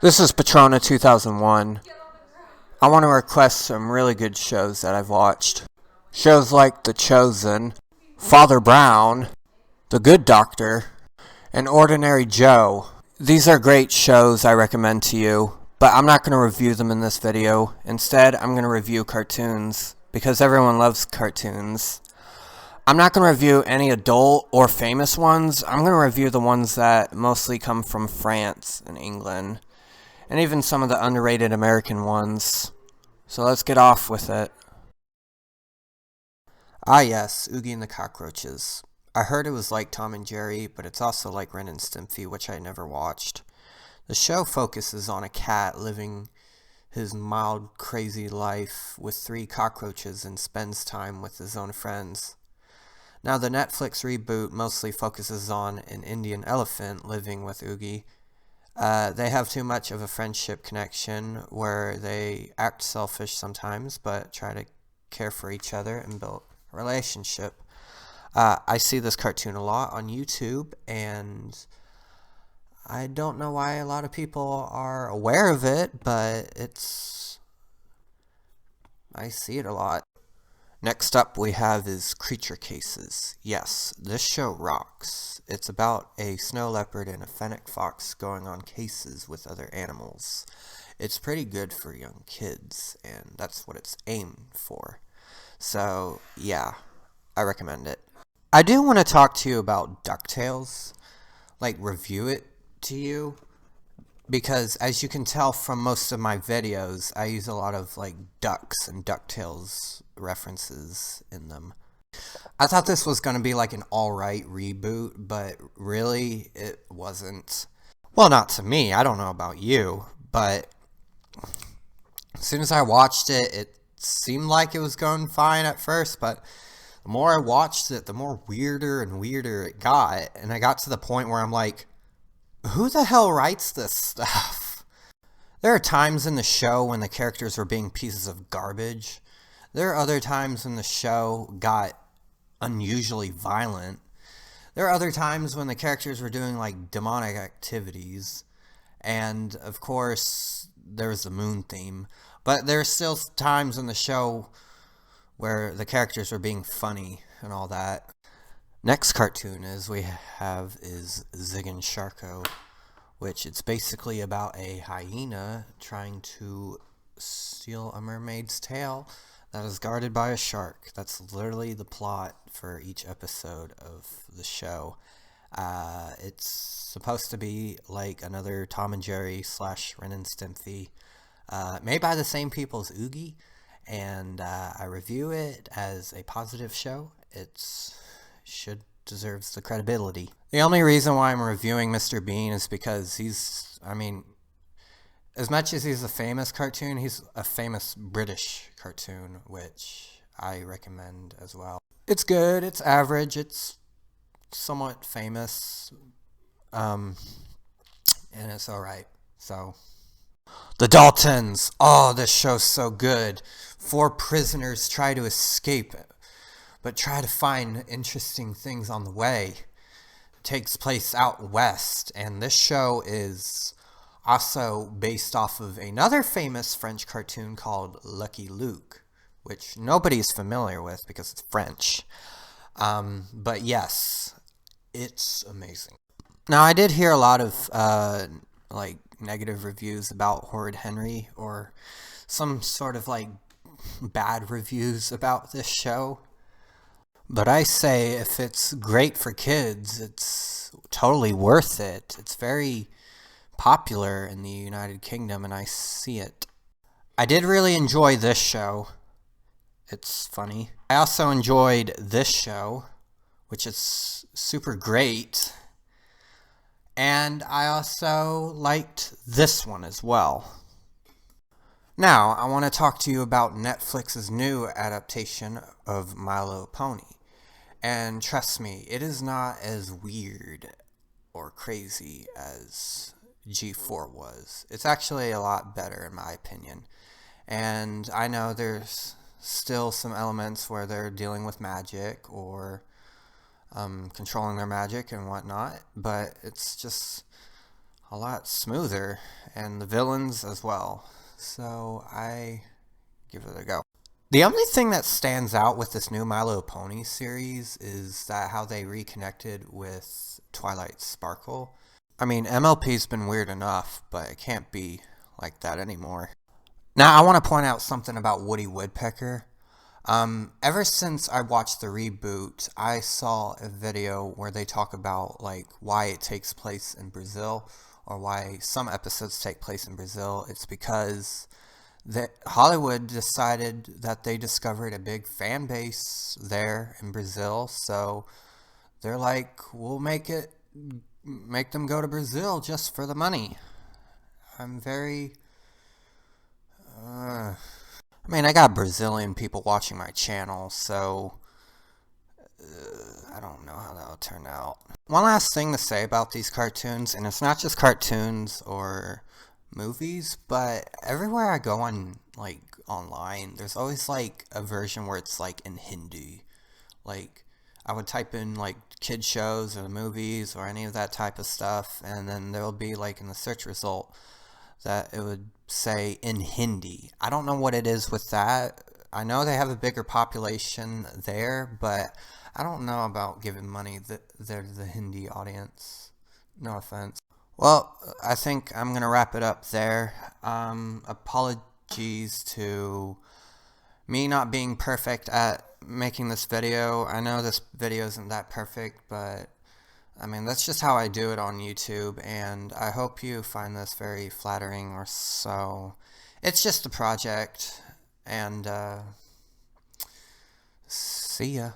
This is Patrona 2001. I want to request some really good shows that I've watched. Shows like The Chosen, Father Brown, The Good Doctor, and Ordinary Joe. These are great shows I recommend to you, but I'm not going to review them in this video. Instead, I'm going to review cartoons, because everyone loves cartoons. I'm not going to review any adult or famous ones. I'm going to review the ones that mostly come from France and England, and even some of the underrated American ones. So let's get off with it. Ah yes, Oogie and the Cockroaches. I heard it was like Tom and Jerry, but it's also like Ren and Stimpy, which I never watched. The show focuses on a cat living his mild, crazy life with 3 cockroaches and spends time with his own friends. Now the Netflix reboot mostly focuses on an Indian elephant living with Oogie. They have too much of a friendship connection where they act selfish sometimes, but try to care for each other and build a relationship. I see this cartoon a lot on YouTube, and I don't know why a lot of people are aware of it, but I see it a lot. Next up we have is Creature Cases. Yes, this show rocks. It's about a snow leopard and a fennec fox going on cases with other animals. It's pretty good for young kids, and that's what it's aimed for. So, yeah, I recommend it. I do want to talk to you about DuckTales, review it to you, because as you can tell from most of my videos, I use a lot of ducks and DuckTales references in them. I thought this was going to be like an alright reboot, but really it wasn't. Well, not to me, I don't know about you, but as soon as I watched it, it seemed like it was going fine at first, but the more I watched it, the more weirder and weirder it got, and I got to the point where I'm like, who the hell writes this stuff? There are times in the show when the characters were being pieces of garbage. There are other times when the show got unusually violent. There are other times when the characters were doing demonic activities. And of course, there's the moon theme. But there's still times in the show where the characters were being funny and all that. Next cartoon we have is Zig and Sharko, which it's basically about a hyena trying to steal a mermaid's tail that is guarded by a shark. That's literally the plot for each episode of the show. It's supposed to be like another Tom and Jerry / Ren and Stimpy, made by the same people as Oogie, and I review it as a positive show. Deserves the credibility. The only reason why I'm reviewing Mr. Bean is because as much as he's a famous cartoon, he's a famous British cartoon, which I recommend as well. It's good, it's average, it's somewhat famous, and it's alright. So, The Daltons! Oh, this show's so good. 4 prisoners try to escape, but try to find interesting things on the way. It takes place out west, and this show is also based off of another famous French cartoon called Lucky Luke, which nobody's familiar with because it's French. But yes, it's amazing. Now, I did hear a lot of negative reviews about Horrid Henry, or some sort of bad reviews about this show. But I say if it's great for kids, it's totally worth it. It's very popular in the United Kingdom, and I see it. I did really enjoy this show. It's funny. I also enjoyed this show, which is super great. And I also liked this one as well. Now, I want to talk to you about Netflix's new adaptation of My Little Pony. And trust me, it is not as weird or crazy as G4 was. It's actually a lot better in my opinion. And I know there's still some elements where they're dealing with magic or controlling their magic and whatnot, but it's just a lot smoother, and the villains as well. So I give it a go. The only thing that stands out with this new My Little Pony series is that how they reconnected with Twilight Sparkle. I mean, MLP's been weird enough, but it can't be like that anymore. Now, I want to point out something about Woody Woodpecker. Ever since I watched the reboot, I saw a video where they talk about like why it takes place in Brazil, or why some episodes take place in Brazil. It's because that Hollywood decided that they discovered a big fan base there in Brazil, so they're like, we'll make them go to Brazil just for the money. I'm very I mean, I got Brazilian people watching my channel, so I don't know how that'll turn out. One last thing to say about these cartoons, and it's not just cartoons or movies, but everywhere I go on, like, online, there's always, like, a version where it's, like, in Hindi. Like, I would type in, like, kid shows or movies or any of that type of stuff, and then there'll be, like, in the search result that it would say in Hindi. I don't know what it is with that. I know they have a bigger population there, but I don't know about giving money there to the Hindi audience. No offense. Well, I think I'm going to wrap it up there. Apologies to me not being perfect at making this video. I know this video isn't that perfect, but I mean, that's just how I do it on YouTube, and I hope you find this very flattering or so. It's just a project, and see ya.